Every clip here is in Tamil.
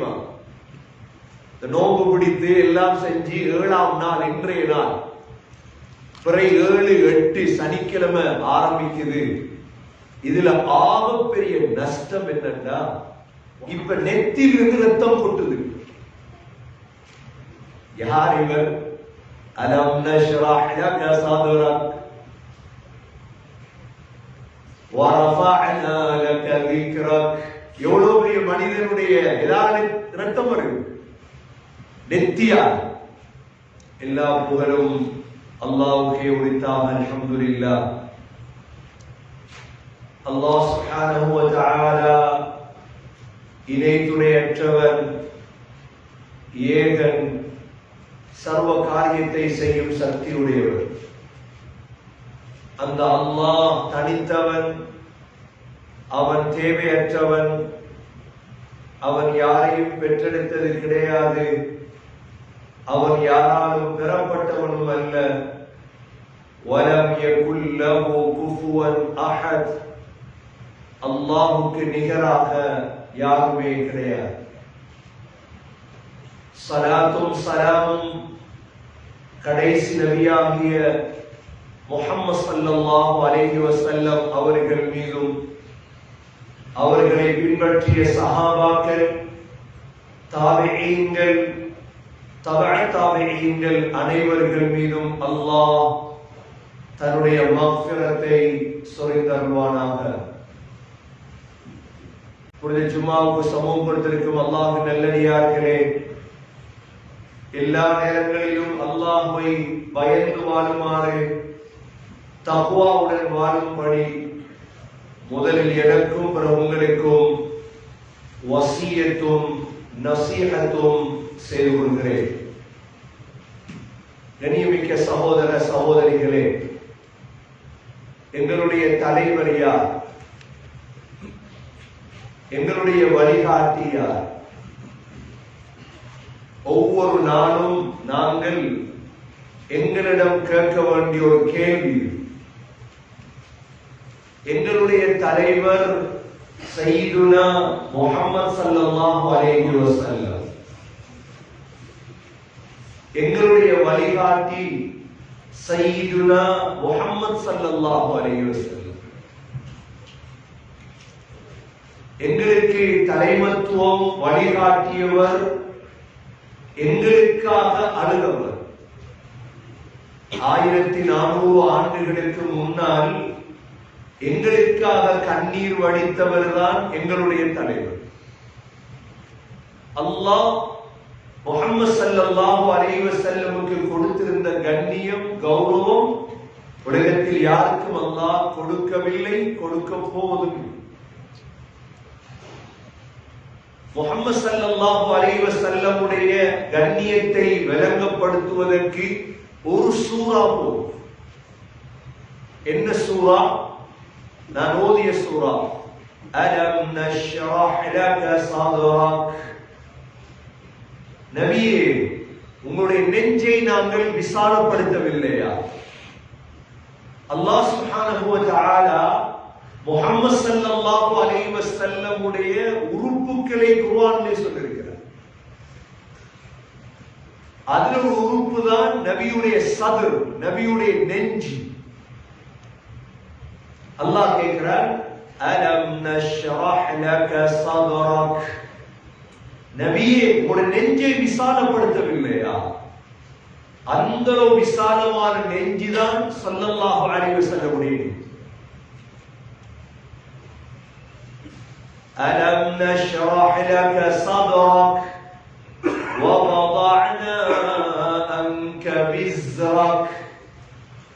தெரியுமா? நோம்பு பிடித்து எல்லாம் செஞ்சு 7ஆம் நாள் இன்றைய நாள் பிறை 7, 8 சனிக்கிழமை ஆரம்பிக்குது. இதுல ஆகப்பெரிய நஷ்டம் என்னன்னா, இப்ப நெத்திலிருந்து ரத்தம் கொட்டுது. யார் இவர்? அலம் நஷ்ரஹ் லக சத்ரக் வரஃபஅனா லக திக்ரக். எவ்வளவு பெரிய மனிதனுடைய ஏதாவது ரத்தம் வருது நெத்தியால். எல்லா புகழும் அல்லாஹ்வுக்கே உரித்தாக. அல்ஹம்துலில்லாஹ். அல்லாஹ் சுப்ஹானஹு வ தஆலா இணை துணையற்றவன், ஏகன், சர்வ காரியத்தை செய்யும் சக்தியுடையவர். அந்த அல்லாஹ் தனித்தவன், அவன் தேவையற்றவன், அவன் யாரையும் பெற்றெடுத்தது கிடையாது, அவன் யாராலும் பெறப்பட்டவனும் அல்ல. வலம் யகுல் லஹு குஃபுவன் அஹத். அல்லாஹ்வுக்கு நிகராக யாருமே கிடையாது. ஸலாத்தும் ஸலாமும் கடைசி நபியாகிய முஹம்மது ஸல்லல்லாஹு அலைஹி வஸல்லம் அவர்கள் மீதும், அவர்களை பின்பற்றிய சஹாபாக்கள், தாபிஈன்கள், தபஅ தாபிஈன்கள் அனைவர்கள் மீதும் அல்லாஹ் தன்னுடைய மக்ஃபிரத்தை சொரிந்தருள்வானாக. புனித ஜும்மாவுக்கு சமூகப்படுத்திருக்கும் அல்லாஹ்வின் நல்லடியார்களே, எல்லா நேரங்களிலும் அல்லாஹ்வை பயந்து வாழுமாறு, தக்வாவுடன் வாழும்படி முதலில் எனக்கும் பிறகு உங்களுக்கும் வசியத்தும் நசீஹத்தும் செய்து கொள்கிறேன். கண்ணியமிக்க சகோதர சகோதரிகளே, எங்களுடைய தலைவர் யார்? எங்களுடைய வழிகாட்டி யார்? ஒவ்வொரு நாளும் நாங்கள் எங்களிடம் கேட்க வேண்டிய ஒரு கேள்வி. எங்களுடைய தலைவர் சய்யிதுனா முஹம்மது ஸல்லல்லாஹு அலைஹி வஸல்லம், எங்களுடைய வழிகாட்டி சய்யிதுனா முஹம்மது ஸல்லல்லாஹு அலைஹி வஸல்லம். எங்களுக்கு தலைமத்துவம் வழிகாட்டியவர், எங்களுக்காக அழுதவர். 1400 ஆண்டுகளுக்கு முன்னால் எங்களுக்காக கண்ணீர் வடித்தவர் தான் எங்களுடைய தலைவர். அல்லாஹ் முஹம்மது ஸல்லல்லாஹு அலைஹி வஸல்லமுக்கு கொடுத்திருந்த கண்ணியம், கௌரவம் உலகத்தில் யாருக்கும் அல்லாஹ் கொடுக்கவில்லை, கொடுக்க போவதும். முஹம்மது ஸல்லல்லாஹு அலைஹி வஸல்லமுடைய கண்ணியத்தை விளங்கப்படுத்துவதற்கு ஒரு சூரா போதும். என்ன சூரா? நான் ஓதிய சூரா அலம் நஷ்ரஹ் லக சத்ரக். நபியே, உங்களுடைய நெஞ்சை நாங்கள் விசாலப்படுத்தவில்லையா? அல்லாஹ் சுப்ஹானஹு வ தஆலா முஹம்மது ஸல்லல்லாஹு அலைஹி வஸல்லமுடைய உறுப்புகளை குர்ஆனிலே சொல்லியிருக்கிறார். அதுல ஒரு உறுப்பு தான் நபியுடைய சத்ர், நபியுடைய நெஞ்சு. அல்லாஹ் கேட்கிறார், அலம் நஷ்ரஹ் லக சத்ரக். நபியே, உங்களுடைய நெஞ்சை விசாலப்படுத்தவில்லையா? அந்த விசாலமான நெஞ்சுதான் ஸல்லல்லாஹு அலைஹி வஸல்லமுடைய நெஞ்சு. ألم نشرح لك صدرك ووضعنا عنك وزرك.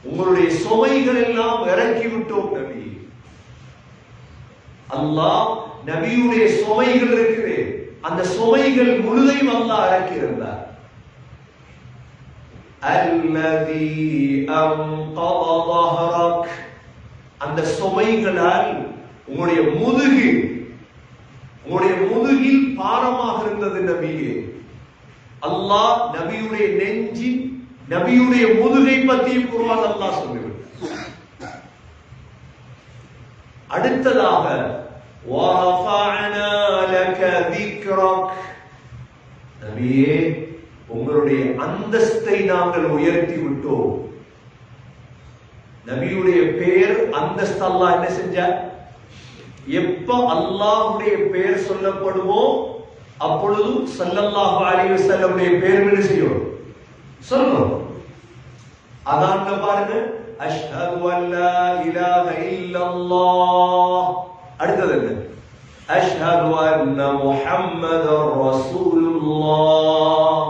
உங்களுடைய சுமைகள் எல்லாம் இறக்கி விட்டோம் நபி. அல்லாஹ் நபியுடைய சுமைகள் இருக்குது, அந்த சுமைகள் முழுதையும் அல்லாஹ் இறக்கியிருந்தார். அல்லதி அன்கத ظهرك. அந்த சுமைகளால் உங்களுடைய முதுகில் பாரமாக இருந்தது நபியே. அல்லாஹ் நபியுடைய நெஞ்சி, நபியுடைய முதுகை பற்றியும் குர்ஆன் அல்லாஹ் சொல்லிவிட்டார். அடுத்ததாக வரஃபஅனா லக திக்ரக். நபியே, உங்களுடைய அந்தஸ்தை நாங்கள் உயர்த்தி விட்டோம். நபியுடைய பெயர் அந்தஸ்து அல்லாஹ் என்ன செஞ்சார்? எப்ப அல்லாஹ்வுடைய பெயர் சொல்லப்படுமோ அப்பொழுது ஸல்லல்லாஹு அலைஹி வஸல்லம் உடைய பெயர் என்ன செய்யும்? சொல்லணும். அதான் பாருங்க, அஷ்ஹது அல்லா இலாஹ இல்லல்லாஹ். அடுத்தது என்ன? அஷ்ஹது அன்ன முஹம்மதர் ரசூலுல்லாஹ்.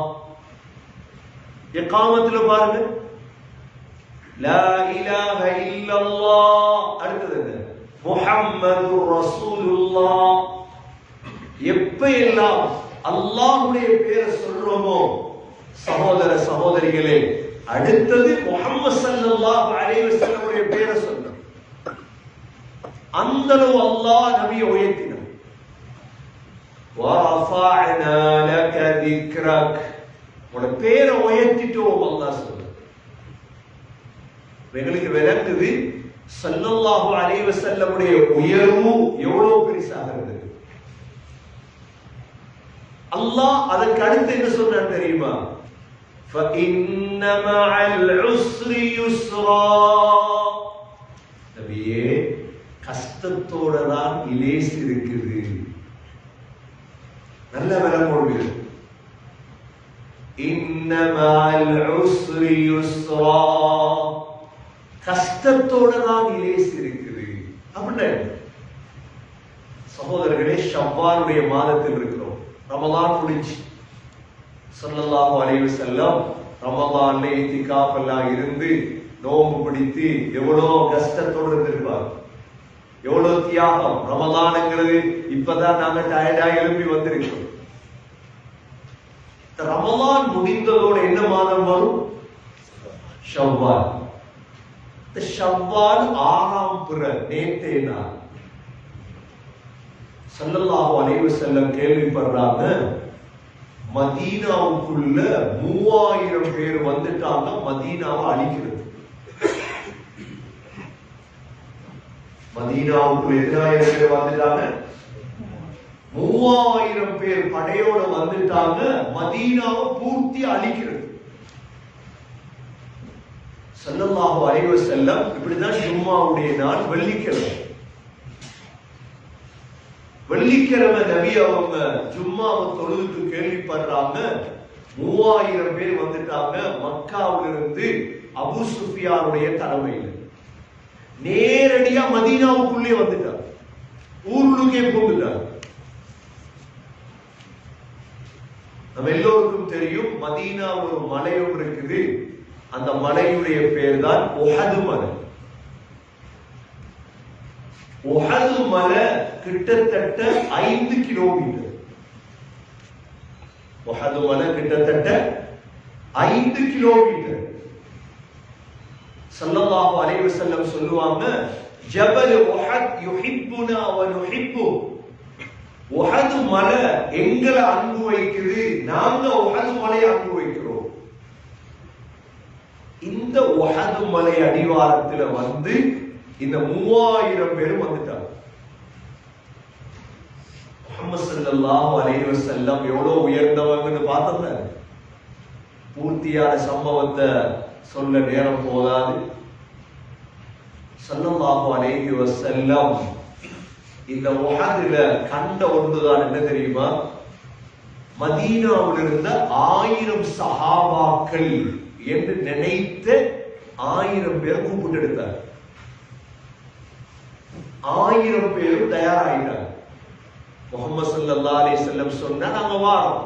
இகாமத்துல பாருங்க, லா இலாஹ இல்லல்லாஹ். அடுத்தது என்ன? முஹம்மதுர் ரசூலுல்லாஹ். எப்ப எல்லாம் அல்லாஹ்வுடைய பேரை சொல்றோமோ சகோதர சகோதரிகளே, அடுத்தது முஹம்மது ஸல்லல்லாஹு அலைஹி வஸல்லம் உடைய பேரை சொல்லணும். அந்த அளவு அல்லாஹ் நபியை உயர்த்தினார். வரஃபஅனா லக திக்ரக். உடைய பேரை உயர்த்திட்டோம் அல்லாஹ் சொல்றார். எங்களுக்கு விளங்குது ஸல்லல்லாஹு அலைஹி வஸல்லம் உடைய உயர்வு எவ்வளவு பெருசாக இருந்தது. அல்லாஹ் அதற்கு அடுத்து என்ன சொன்னார் தெரியுமா? فَإِنَّ مَعَ الْعُسْرِ يُسْرًا. நபியே, கஷ்டத்தோட தான் இலேஸ் இருக்குது. நல்ல விளங்கோடு. إِنَّ مَعَ الْعُسْرِ يُسْرًا. கஷ்டத்தோட தான் இலேஸ் இருக்குது. அப்படின்னா சகோதரர்களே, ஷவ்வாலுடைய மாதத்தில் இருக்கிறோம். ரமலான் முடிஞ்சு ஸல்லல்லாஹு அலைஹி வஸல்லம் ரமலான்ல இத்திகாஃப் எல்லாம் இருந்து நோன்பு பிடித்து எவ்வளவு கஷ்டத்தோடு இருந்திருப்பார். எவ்வளவு தியாகம். ரமலான்ங்கிறது இப்பதான் நாங்க டயர்டா எழுப்பி வந்திருக்கோம். ரமலான் முடிந்ததோட என்ன மாதம் வரும்? ஷவ்வால். இந்த ஷவ்வால் 6ஆம் பிற நேத்தே நாள் ஸல்லல்லாஹு அலைஹி வஸல்லம் கேள்விப்படுறாங்க, மதீனாவுக்குள்ள 3000 பேர் வந்துட்டாங்க மதீனாவை அழிக்கிறது. மதீனாவுக்குள்ள எத்தனை பேர் வந்துட்டாங்க? 3000 பேர் படையோட வந்துட்டாங்க மதீனாவை பூர்த்தி அழிக்கிறது. ஸல்லல்லாஹு அலைஹி வஸல்லம் இப்படிதான் ஜும்மாவுடைய நாள் வெள்ளிக்கிழமை. வெள்ளிக்கிழமை நபி அவங்க ஜும்மாவை தொழுதுக்கு கேள்விப்படுறாங்க, 3000 பேர் வந்துட்டாங்க மக்காவிலிருந்து அபூ சுஃபியானுடைய தலைமையில். நேரடியா மதீனாவுக்குள்ளே வந்துட்டார், ஊருக்கே போகுதார். நம்ம எல்லோருக்கும் தெரியும் மதீனாவில் ஒரு மலையும் இருக்குது. அந்த மலையுடைய பேர் தான் உஹது மலை. உஹது மலை கிட்டத்தட்ட 5 கிலோமீட்டர். உஹது மலை கிட்டத்தட்ட 5 கிலோமீட்டர். ஸல்லல்லாஹு அலைஹி வஸல்லம் சொல்லுவாங்க, ஜபல் உஹத் யுஹிப்புனா வ நுஹிப்பு. உஹது மலை எங்களை அன்பு வைக்குது, நாங்க உஹது மலையை அன்பு வைக்கிறோம். இந்த உஹது மலை அடிவாரத்துல வந்து இந்த 3000 பேரும் வந்துட்டாங்க. முஹம்மது ஸல்லல்லாஹு அலைஹி வஸல்லம் எவ்வளவு உயர்ந்தவங்கன்னு பார்த்தோம்ல. பூர்த்தியான சம்பவத்தை சொல்ல நேரம் போதாது. ஸல்லல்லாஹு அலைஹி வஸல்லம் இந்த உஹதுல கண்ட ஒன்றுதான் என்ன தெரியுமா? மதீனாவில் இருந்த 1000 சஹாபாக்கள் என்று நினைத்த 1000 பேர் கூப்பிட்டு எடுத்தார். 1000 பேரும் தயாராயிட்டாங்க. முஹம்மது ஸல்லல்லாஹு அலைஹி வஸல்லம் சொன்னா நாங்க வாரோம்.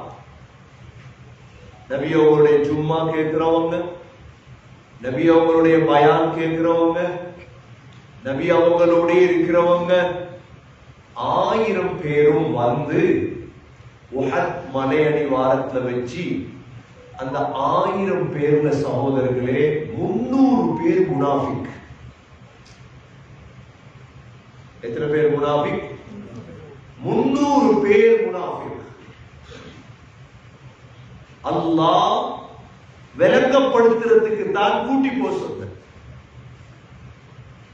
நபி அவங்களுடைய ஜும்மா கேட்கிறவங்க, நபி அவங்களுடைய பயான் கேட்கிறவங்க, நபி அவங்களோட இருக்கிறவங்க 1000 பேரும் வந்து உஹத் மலையடி வாரத்துல வச்சு அந்த 1000 பேர்ல சகோதரர்களே 300 பேர் முனாஃபிக். எத்தனை பேர் முனாஃபிக்? 300 பேர் முனாஃபிக். அல்லாஹ் விளங்கப்படுத்துறதுக்கு தான் கூட்டி போ சொன்ன.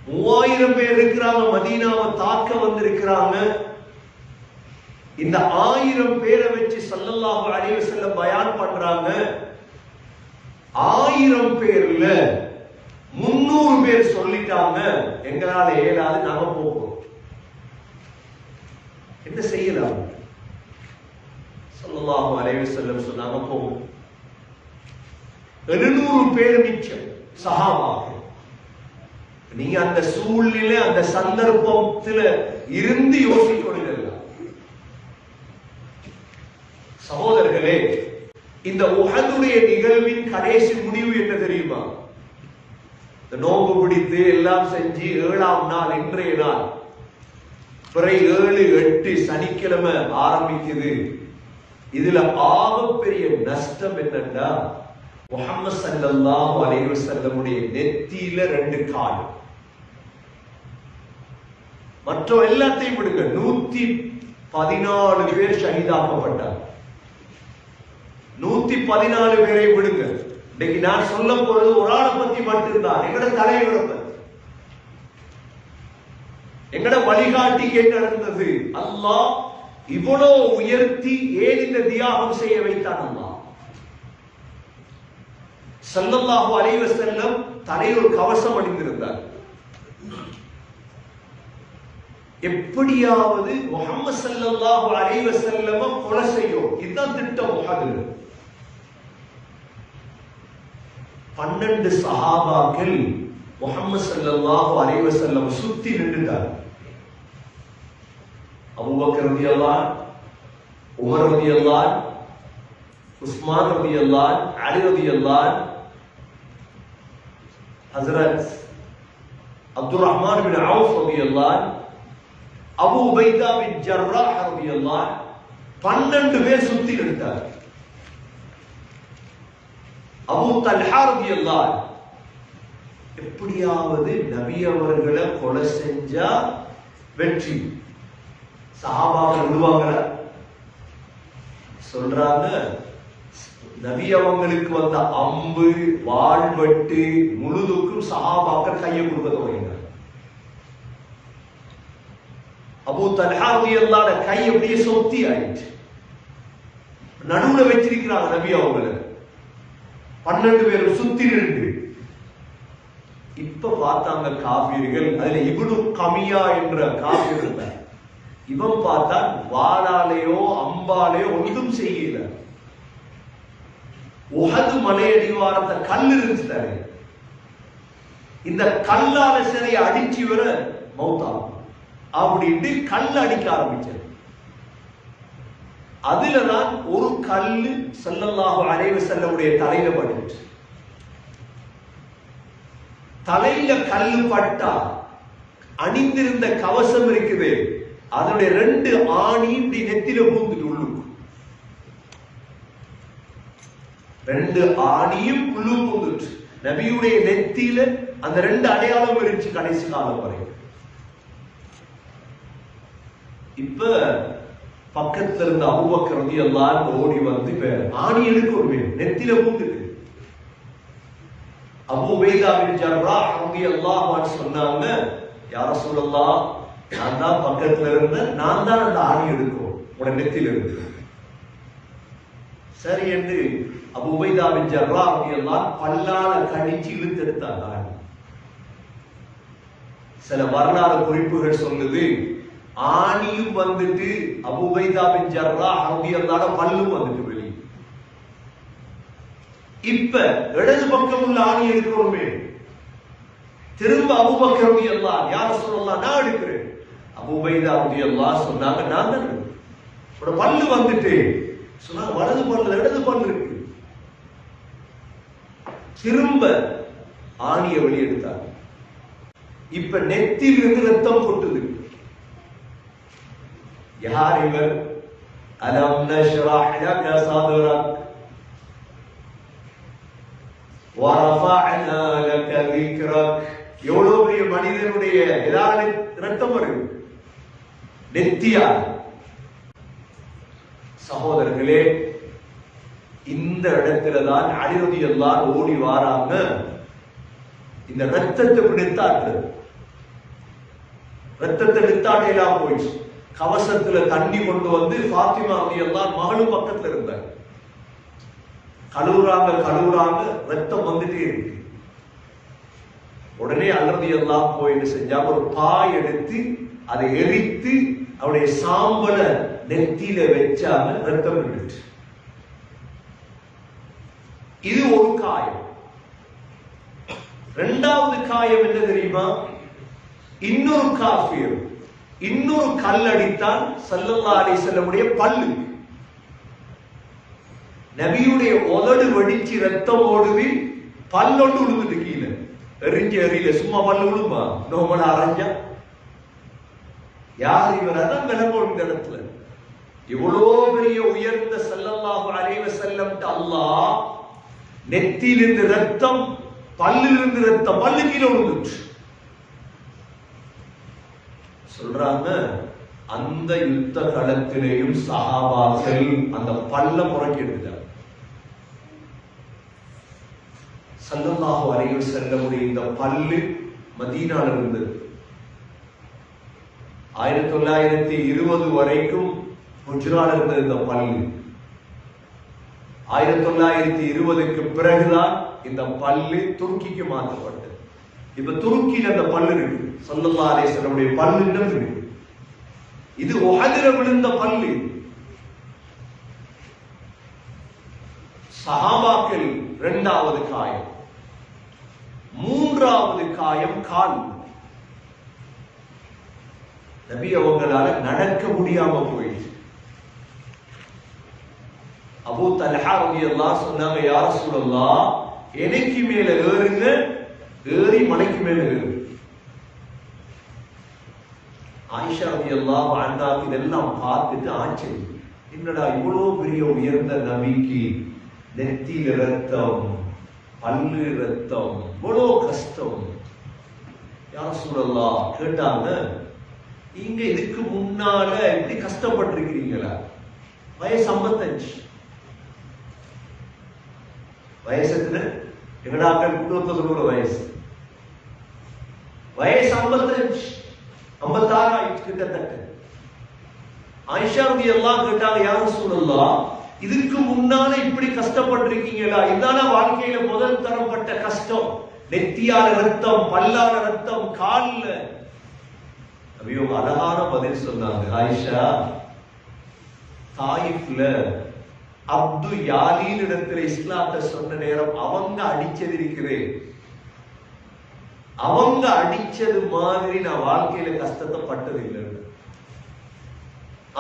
3000 பேர் இருக்கிறாங்க, மதீனாவை தாக்க வந்திருக்கிறாங்க. இந்த 1000 பேரை வச்சு ஸல்லல்லாஹு அலைஹி வஸல்லம் பயான் பண்றாங்க. 1000 பேர்ல 300 பேர் சொல்லிட்டாங்க எங்களால ஏதாவது நாம போகிறோம். என்ன செய்யலாம்? ஸல்லல்லாஹு அலைஹி வஸல்லம் சொன்னாங்க போகும். 700 பேர் மிச்சம் சஹாபாக்கள். நீங்க அந்த சூழ்நிலை அந்த சந்தர்ப்பத்தில் இருந்து யோசிக்கொள்ளுங்க. சகோதரர்களே, இந்த உஹதுடைய நிகழ்வின் கடைசி முடிவு என்ன தெரியுமா? நோம்பு பிடித்து எல்லாம் செஞ்சு 7ஆம் நாள் இன்றைய நாள் பிறை 7, 8 சனிக்கிழமை ஆரம்பிக்குது. இதுல ஆகப்பெரிய நஷ்டம் என்னன்னா, முஹம்மது ஸல்லல்லாஹு அலைஹி வஸல்லமுடைய நெத்தியில 2 கால். மற்ற எல்லாத்தையும் விடுங்க, 114 பேர் ஷஹீதாக்கப்பட்டார். 114 பேரை விடுங்க. இன்னைக்கு நான் சொல்ல போறது ஒரு ஆளை பத்தி மட்டும்தான், எங்கட தலைவரை பத்தி. எங்கட வழிகாட்டிக்கு என்ன நடந்தது? அல்லாஹ் இவ்வளவு உயர்த்தி ஏன் இந்த தியாகம் செய்ய வைத்தான்? அல்லாஹ் ஸல்லல்லாஹு அலைஹி வஸல்லம் தலையில் ஒரு கவசம் அணிந்திருந்தார். எப்படியாவது முஹம்மது ஸல்லல்லாஹு அலைஹி வஸல்லம் கொலை செய்யும், இதுதான் திட்டம். உஹது 12 சஹாபாக்கள் முஹம்மது ஸல்லல்லாஹு அலைஹி வஸல்லம் சுத்தி நின்றுட்டார். அபூபக்கர் ரலியல்லாஹு அன்ஹு, உமர் ரலியல்லாஹு அன்ஹு, உஸ்மான் ரலியல்லாஹு அன்ஹு, அலி ரலியல்லாஹு அன்ஹு, ஹஜ்ரத் அப்துர் ரஹ்மான் பின் அவுஃப் ரலியல்லாஹு அன்ஹு, அபூ உபைதா பின் ஜர்ராஹ் ரலியல்லாஹு அன்ஹு, 12 பேர் சுத்தி நின்றார். அபூ தல்ஹா ரலியல்லாஹு அன்ஹு, எப்படியாவது நபி அவர்களை கொலை செஞ்சா வெற்றி. சஹாபாக்கள் விடுவாங்க சொல்றாங்க. நபி அவங்களுக்கு வந்த அம்பு வாழ்வெட்டு முழுதுக்கும் சஹாபாக்கள் கையை கொடுக்க தொடங்கினார். அபூ தல்ஹா ரலியல்லாஹு அன்ஹு கை அப்படியே சொத்தி ஆயிடுச்சு. நடுவுல வச்சிருக்கிறாங்க நபி அவங்களை. 12 பேரும் சுத்தி நின்று. இப்ப பார்த்தாங்க காபீர்கள். அதுல இப்னு கமியா என்ற காபீர் இருந்தார். இவன் பார்த்தா வாளாலேயோ அம்பாலேயோ ஒன்றும் செய்யல. உஹது மலையடிவாரத்தை கல் இருந்துட்டாரு. இந்த கல்லால சிலையை அடிச்சு வர மௌத்தாகும் அப்படின்ட்டு கல் அடிக்க ஆரம்பிச்சார். அதுலதான் ஒரு கல்லு ஸல்லல்லாஹு அலைஹி வஸல்லமுடைய தலையில பட்டுச்சு. தலையில கல்லு பட்டா அணிந்திருந்த கவசம் இருக்குது, அதனுடைய 2 ஆணி இப்படி நெத்தில பூந்துட்டு உள்ளுக்கு. 2 ஆணியும் உள்ளு பூந்துட்டு நபியுடைய நெத்தியில அந்த 2 அடையாளம் இருந்துச்சு கடைசி காலம் வரை. இப்ப பக்கத்துல இருந்த அபூபக்கர் ரலியல்லாஹு அன்ஹு ஓடி வந்து ஆணி எடுக்க ஒரு நெத்தில பூந்துட்டு அபூ உபைதா பின் ஜர்ராஹ் ரலியல்லாஹு அன்ஹு சொன்னாங்க, யா ரசூலல்லாஹ், நான் தான் பக்கத்துல இருந்த, நான் தான் அந்த ஆணி எடுக்கும் உட நெத்தில இருந்து. சரி என்று அபூ உபைதா பின் ஜர்ராஹ் ரலியல்லாஹு அன்ஹு பல்லால கடிச்சு இழுத்து எடுத்தாங்க ஆணி. சில வரலாறு குறிப்புகள் சொல்லுது, ஆணியும் வந்துட்டு அபூ உபைதா பின் ஜர்ராஹ் ரலியல்லாஹு அன்ஹு பல்லும் வந்துட்டு வெளியே. இப்ப இடது பக்கம் உள்ள ஆணி எடுக்கிறோமே, திரும்ப அபூபக்கர் ரலியல்லாஹு அன்ஹு, யா ரசூலல்லாஹ், நான் எடுக்கிறேன். அபூ உபைதா ரலியல்லாஹு அன்ஹு சொன்னாங்க, நான் தான் உட பல்லு வந்துட்டு. சொன்னாங்க, வலது பல்ல இடது பல்லு இருக்கு. திரும்ப ஆணியை வெளியெடுத்தாங்க. இப்ப நெத்திலிருந்து ரத்தம் கொட்டுது. யார் இவர்? அலம் நஷ்ரஹ் லக சத்ரக் வரஃபஅனா லக திக்ரக். எவ்வளவு பெரிய மனிதனுடைய ஏதாவது ரத்தம் வருது நெத்தியா. சகோதரர்களே, இந்த இடத்துல தான் அலி ரலியல்லாஹு அன்ஹு ஓடி வாராங்க. இந்த ரத்தத்தை நிறுத்தாட்டு, ரத்தத்தை நிறுத்தாட்டையெல்லாம் போயிடுச்சு. கவசத்துல தண்ணி கொண்டு வந்து ஃபாத்திமா ரலியல்லாஹு மகளும் பக்கத்துல இருந்தாங்க. கழுவுறாங்க, ரத்தம் வந்துட்டே இருக்கு. உடனே அலி ரலியல்லாஹு போய் என்ன செஞ்சாங்க, ஒரு பாய் எடுத்து அதை எரித்து அவருடைய சாம்பலை நெத்தியில வச்சாங்க, ரத்தம் விட்டுச்சு. இது ஒரு காயம். இரண்டாவது காயம் என்ன தெரியுமா? இன்னொரு காஃபிர் இன்னொரு கல் அடித்தான் ஸல்லல்லாஹு அலைஹி வஸல்லமுடைய பல்லு. நபியுடைய உதடு வெடிச்சு ரத்தம் ஓடுது, பல்லொண்டு விழுந்துட்டு கீழே. எறியில சும்மா பல்லு விழுமா? நோமல அரைஞ்சா யார் இவர்? அதான் விளங்கும் இந்த இடத்துல. இவ்வளோ பெரிய உயர்ந்த ஸல்லல்லாஹு அலைஹி வஸல்லம் அல்லாஹ் நெத்தியிலிருந்து ரத்தம், பல்லிலிருந்து ரத்தம், பல்லு கீழே விழுந்துச்சு. சொல்றாங்க, அந்த யுத்த களத்திலேயும் சஹாபாக்கள் அந்த பல்ல முறைக்கு எடுத்தார். ஸல்லல்லாஹு அலைஹி வஸல்லமுடைய இந்த பல்லு மதீனால இருந்தது. 1920 வரைக்கும் ஹுஜ்ரால இருந்தது இந்த பல்லு. 1920க்கு பிறகுதான் இந்த பல்லு துருக்கிக்கு மாற்றப்பட்டது. இப்ப துருக்கியில் அந்த பல்லு இருக்கு. ஸல்லல்லாஹு அலைஹி வஸல்லமுடைய பல்லு இருக்கு. இது உஹதுல விழுந்த பல்லு. சஹாபாக்கள் இரண்டாவது காயம். மூன்றாவது காயம் கால். நபி அவங்களால நடக்க முடியாம போயிடுச்சு. அபூ தல்ஹா ரலியல்லாஹு சொன்னாங்க, யா ரசூலல்லாஹ், எனக்கு மேல ஏறுங்க, ஏறி மலைக்கு மேல ஏறு. ஆயிஷா ரலியல்லாஹு அன்ஹா இதெல்லாம் பார்த்துட்டு ஆச்சரியம், என்னடா இவ்வளவு பெரிய உயர்ந்த நபிக்கு நெத்தியில ரத்தம், பல்லு ரத்தம், இவ்வளோ கஷ்டம். யா ரசூலல்லாஹ் கேட்டாங்க, நீங்க இதுக்கு முன்னால இப்படி கஷ்டப்பட்டிருக்கிறீங்களா? வயசு 55. வயசு எத்தனை? எங்கடாக்கள் குடும்பத்தை சொல்லுற வயசு 55, 56 ஆயிடுச்சு கிட்டத்தட்ட. ஆயிஷா ரலியல்லாஹு கேட்டாங்க, யா ரசூலல்லாஹ், இதுக்கு முன்னால இப்படி கஷ்டப்பட்டிருக்கீங்களா? இதான வாழ்க்கையில முதல் தரப்பட்ட கஷ்டம். நெத்தியால ரத்தம், பல்லால ரத்தம், கால்ல. நபியோ அழகான பதில் சொன்னாங்க, ஆயிஷா, தாயிஃப்ல அப்து யாலீன் இடத்துல இஸ்லாத்தை சொன்ன நேரம் அவங்க அடிச்சது இருக்கிறேன். அவங்க அடிச்சது மாதிரி நான் வாழ்க்கையில கஷ்டத்தை பட்டது இல்லை.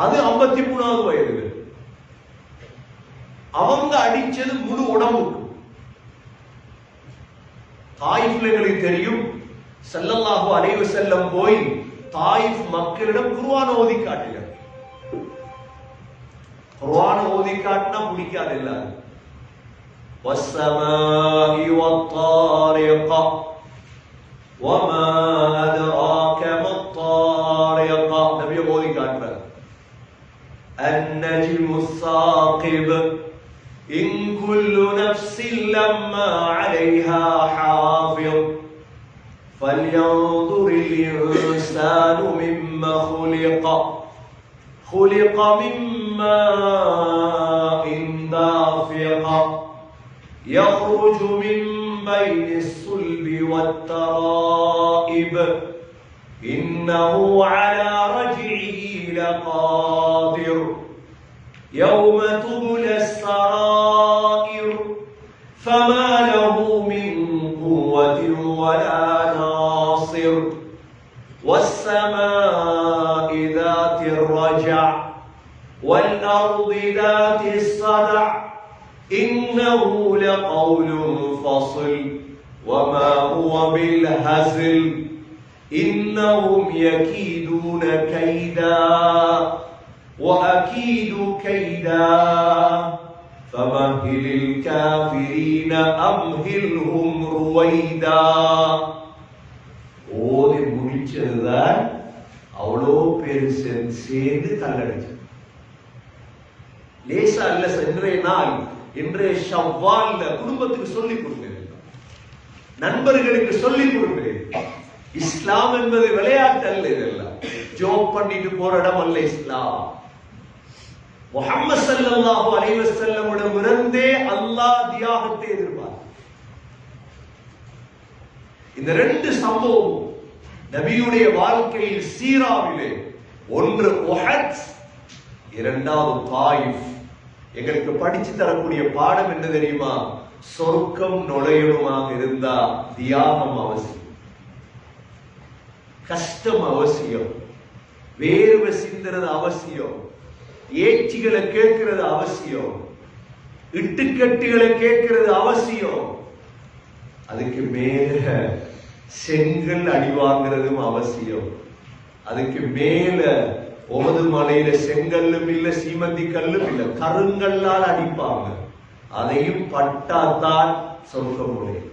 அது 53வது வயது. அவங்க அடிச்சது முழு உடம்புக்கு. தாயிஃப்ல எங்களுக்கு தெரியும், ஸல்லல்லாஹு அலைஹி வஸல்லம் போய் தாயிஃப் மக்களிடம் குர்ஆன் ஓதி காட்டினார். குர்ஆன் ஓதி காட்டினா பிடிக்காது எல்லாரும். வஸ்ஸமாஇ வத்தாரிக வமா அத்ராக மத்தாரிக. நபி ஓதி காட்டுறார். அந்நஜ்மு ஸாகிப் இன் குல்லு நஃப்ஸின் லம்மா அலைஹா ஹாஃபிஸ் فلينظر الإنسان مما خلق من ماء دافق يخرج من بين الصلب والترائب إنه على رجعه لقادر يوم تبلى السرائر فما له من قوة ولا ناصر والسماء ذات الرجع والأرض ذات الصدع إنه لقول فصل وما هو بالهزل إنهم يكيدون كيدا وأكيد كيدا فمهل الكافرين أمهلهم رويدا. ஓதி முடிச்சதுதான் அவ்வளோ பேர் சேர்ந்து தள்ளடிச்சு. லேசா இல்ல. இன்றைய நாள், இன்றைய ஷவ்வால்ல குடும்பத்துக்கு சொல்லிக் கொடுக்கிறேன், நண்பர்களுக்கு சொல்லிக் கொடுக்கிறேன். இஸ்லாம் என்பது விளையாட்டு அல்ல. இதெல்லாம் ஜோக் பண்ணிட்டு போற இடம் அல்ல இஸ்லாம். முஹம்மது ஸல்லல்லாஹு அலைஹி வஸல்லம் இருந்தே அல்லாஹ் தியாகத்தை எதிர்பார்த்தார். இந்த ரெண்டு சம்பவம் நபியுடைய வாழ்க்கையில் சீராவிலே, ஒன்று உஹத், இரண்டாவது தாயிஃப். எங்களுக்கு படிச்சு தரக்கூடிய பாடம் என்ன தெரியுமா? சொர்க்கம் நுழையணுமாக இருந்தா தியாகம் அவசியம், கஷ்டம் அவசியம், வேர்வை சிந்துறது அவசியம், ஏச்சிகளை கேட்கிறது அவசியம், இட்டுக்கட்டுகளை கேட்கிறது அவசியம். அதுக்கு மேல செங்கல் அடி வாங்குறதும் அவசியம். அதுக்கு மேல ஓது மலையில செங்கல்லும் இல்ல, சீமந்தி கல்லும் இல்ல, கருங்கல்லால் அடிப்பாங்க. அதையும் பட்டாத்தான் சொர்க்கம் நுழையும்.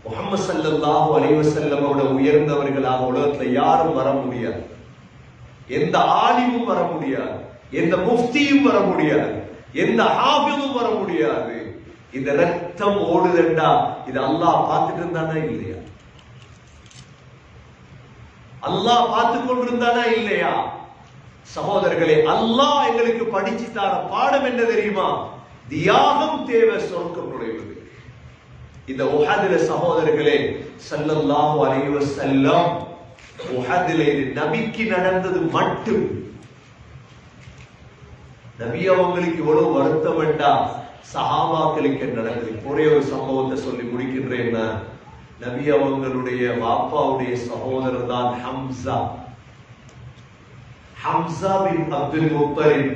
முஹம்மது ஸல்லல்லாஹு அலைஹி வஸல்லம் அவரோட உயர்ந்தவர்களாக உலகத்துல யாரும் வர முடியாது. எந்த ஆலிமும் வர முடியாது, எந்த முஃப்தியும் வர முடியாது, எந்த ஹாஃபிதும் வர முடியாது. இந்த ரத்தம் ஓடுதண்டா இது அல்லாஹ் பார்த்துட்டு இருந்தானா இல்லையா? அல்லாஹ் பார்த்து கொண்டிருந்தானா இல்லையா? சகோதரர்களே, அல்லாஹ் எங்களுக்கு படிச்சு தர பாடம் என்ன தெரியுமா? தியாகம் தேவை சொர்க்கம் நுழைவது. இந்த உஹதுல சகோதரர்களே, ஸல்லல்லாஹு அலைஹி வஸல்லம் உஹதுல இது நபிக்கு நடந்தது மட்டும். நபி அவங்களுக்கு இவ்வளவு வருத்தம் வேண்டா, சஹாபாக்களுக்கு நடந்தது. ஒரே ஒரு சம்பவத்தை சொல்லி முடிக்கின்றேன். நபி அவங்களுடைய வாப்பாவுடைய சகோதரர் தான் Hamza. Hamza bin Abdul Muttalib.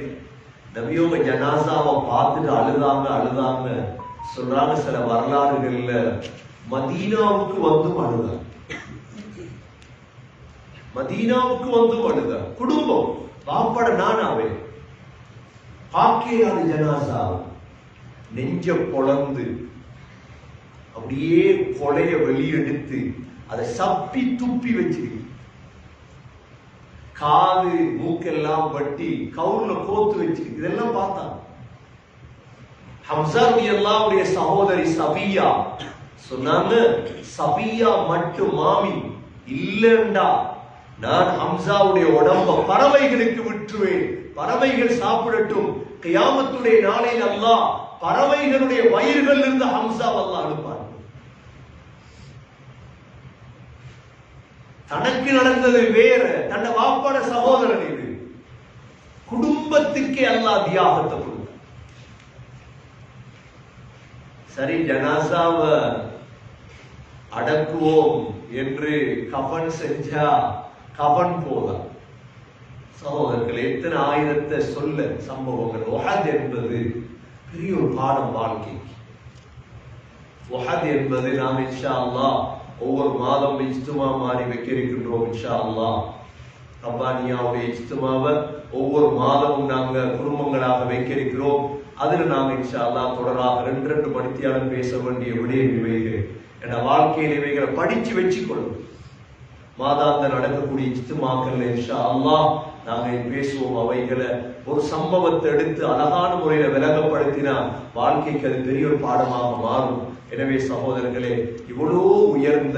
நபியோட ஜனாசாவை பார்த்துட்டு அழுதாங்க. சொல்றாங்க சில வரலாறுகள்ல, மதீனாவுக்கு வந்து அழுதாங்க. மதீனாவுக்கு வந்து அழுதாங்க. குடும்பம் வாப்பட நானாவே பாக்கியாது ஜனாசா நெஞ்ச பொளந்து அப்படியே கொலைய வெளியெடுத்து அதை சப்பி துப்பி வச்சிருக்கு. காது மூக்கெல்லாம் வட்டி கவுர்ல கோத்து வச்சிருக்கு. இதெல்லாம் பார்த்தாங்க. ஹம்சா ரலியல்லாஹு சகோதரி சபியா சொன்னாங்க, சபியா மட்டும் மாமி இல்லண்டா நான் ஹம்சாவுடைய உடம்ப பறவைகளுக்கு விட்டுருவேன், பறவைகள் சாப்பிடட்டும். கியாமத்துடைய நாளில் அல்லாஹ் பறவைகளுடைய வயிறுகள் இருந்து ஹம்சா அல்லாஹ் அனுப்பார். தனக்கு நடந்தது வேற, தன்னை வாப்பாட சகோதரன். இது குடும்பத்துக்கே அல்லாஹ் தியாகத்தை கொடுத்தார். சரி, ஜனாசாவ அடக்குவோம் என்று கஃன் செஞ்சா கஃன் போதா. சகோதரர்கள், எத்தனை ஆயிரத்தை சொல்ல சம்பவங்கள். உஹத் என்பது பெரிய ஒரு பாடம் வாழ்க்கைக்கு. உஹத் என்பது நாம் இன்ஷா அல்லாஹ் ஒவ்வொரு மாதம் இஜ்திமா மாறி வைக்க இருக்கின்றோம். இன்ஷா அல்லாஹ் ரப்பானியாவுடைய இஜ்திமாவை ஒவ்வொரு மாதமும் நாங்க குடும்பங்களாக வைக்க இருக்கிறோம். அதுல நாங்க இன்ஷா அல்லாஹ் தொடராக 2 மணித்தியாலும் பேச வேண்டிய விடயம் இவைகள். என்ற வாழ்க்கையில் இவைகளை படிச்சு வச்சுக்கொள்ளும். மாதாந்த நடக்கக்கூடிய இஜ்திமாக்கள் இன்ஷா அல்லாஹ் நாங்கள் பேசுவோம். அவைகளை ஒரு சம்பவத்தை எடுத்து அழகான முறையில விளங்கப்படுத்தினா வாழ்க்கைக்கு அது பெரிய ஒரு பாடமாக மாறும். எனவே சகோதரர்களே, இவ்வளவு உயர்ந்த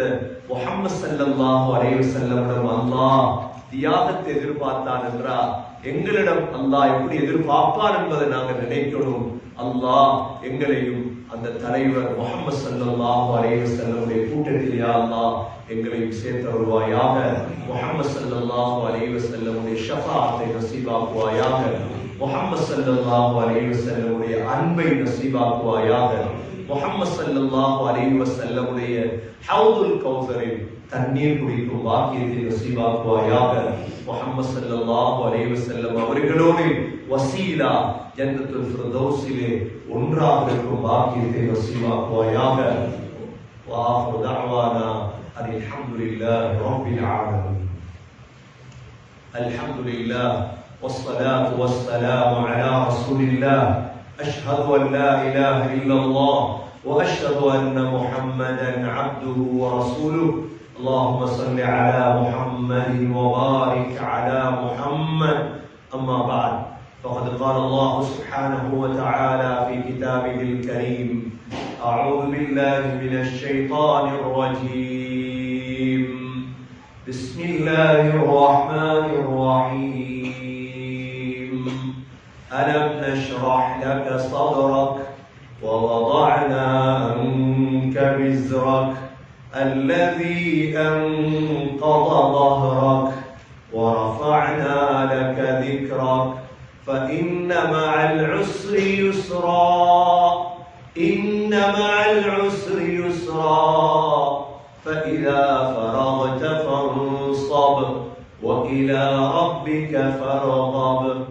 முஹம்மது ஸல்லல்லாஹு அலைஹி வஸல்லம் அல்லாஹ் தியாகத்தை எதிர்பார்த்தான் என்றால் எங்களிடம் அல்லாஹ் எப்படி எதிர்பார்ப்பான் என்பதை நாங்கள் நினைக்கணும். அல்லாஹ் எங்களையும் அந்த தலைவர் முஹம்மது ஸல்லல்லாஹு அலைஹி வஸல்லம் கூட்டத்தில் யா அல்லாஹ் எங்களையும் சேர்த்தருள்வாயாக. முஹம்மது ஸல்லல்லாஹு அலைஹி வஸல்லம் ஷஃபாஅத்தை நசீபாக்குவாயாக. முஹம்மது ஸல்லல்லாஹு அலைஹி வஸல்லம் அன்பை நசீபாக்குவாயாக. முஹம்மது ஸல்லல்லாஹு அலைஹி வஸல்லம் ஹவுதுல் கௌசரில் தண்ணீர் குடிக்கும் பாக்கியத்தை நசீபாக்குவாயாக. முஹம்மது ஸல்லல்லாஹு அலைஹி வஸல்லம் அவர்களோடு வசீலா ஜன்னத்துல் ஃபிர்தௌஸிலே ஒன்றாக இருக்கும் பாக்கியத்தை நசீபாக்குவாயாக. வஆஹிரு தஅவானா அல்ஹம்துலில்லாஹி ரப்பில் ஆலமீன். அல்ஹம்துலில்லாஹ் வஸ்ஸலாத்து வஸ்ஸலாமு அலா ரசூலில்லாஹ். அஷ்ஹது அன் லா இலாஹ இல்லல்லாஹ் وأشهد أن محمدا عبده ورسوله. اللهم صل على محمد وبارك على محمد. أما بعد، فقد قال الله سبحانه وتعالى في كتابه الكريم: أعوذ بالله من الشيطان الرجيم. بسم الله الرحمن الرحيم ألم نشرح لك صدرك ووضعنا عنك وزرك الذي أنقض ظهرك ورفعنا لك ذكرك فإن مع العسر يسرا إن مع العسر يسرا فإذا فرغت فانصب وإلى ربك فارغب